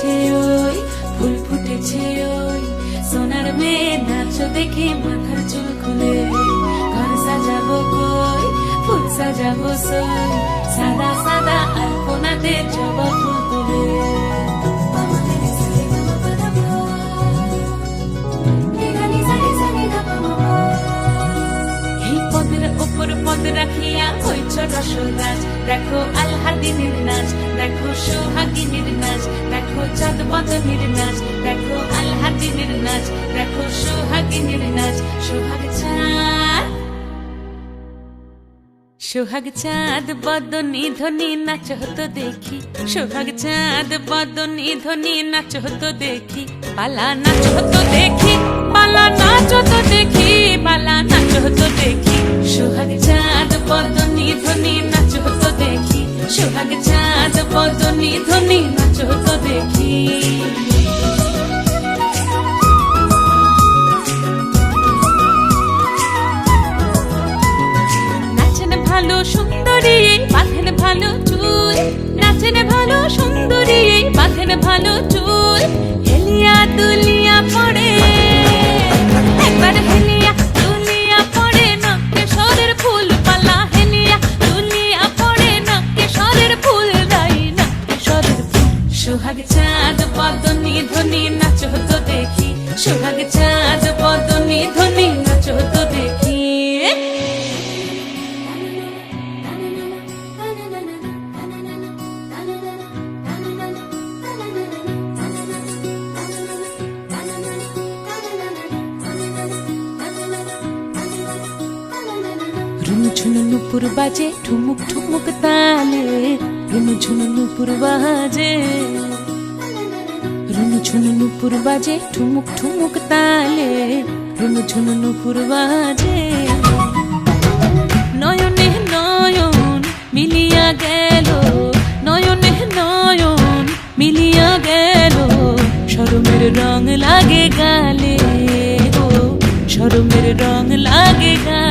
ফুটেছে ওই, ফুল ফুটেছে ওই, সোনার মেয়ে নাচ দেখে মাথার চুল খুলে। ঘর সাজাবো কই, ফুল সাজাবো সই, সাদা সাদা আলপনাতে জবা ফুল তুলে। এই পদের ওপর পদ রাখিয়া হইছ রসরাজ, দেখো আলহাদিনীর নাচ, দেখো সোহাগিনীর নাচ, দেখো চাঁদ বদনীর নাচ, দেখো আলহাদিনীর নাচ, দেখো সোহাগিনীর নাচ। সোহাগ চাঁদ, সোহাগ চাঁদ বদনী ধ্বনি নাচ হতো দেখি, সোহাগ চাঁদ বদনী ধ্বনি নাচ হতো দেখি। পালা নাচ হতো দেখি, পালা নাচ হতো দেখি, পালা নাচ হতো দেখি। সোহাগ চাঁদ বদনী ধ্বনি নাচ হতো দেখি, সোহাগ চাঁদ বদনী ধ্বনি নাচ হতো দেখি। ভালো সুন্দরী বাঁধেন ভালো চুল, নাচেন ভালো সুন্দরী বাঁধেন ভালো চুল। হেলিয়া দুলিয়া পড়ে, একবার হেলিয়া দুলিয়া পড়ে, নকেশ্বরের ফুল পালা। হেলিয়া দুলিয়া পড়ে, নকেশ্বরের ফুল দাই, নকেশ্বরের ফুল। সোহাগ চাঁদ বদনী ধ্বনি নাচ হতো দেখি, সোহাগ চাঁদ বদনী ধ্বনি নাচ হতো দেখি। ঝুনু নুপুর বাজে ঠুমুক ঠুমুক তালে, রুনু ঝুনু নুপুর বাজে, রুনু ঝুনু নুপুর বাজে ঠুমুক ঠুমুক তালে, রুনু ঝুনু নুপুর বাজে। নয়নে নয়ন মিলিয়া গেল, নয়নে নয়ন মিলিয়া গেল, শরমের রং লাগে গালে, ও শরমের রং লাগে গালে।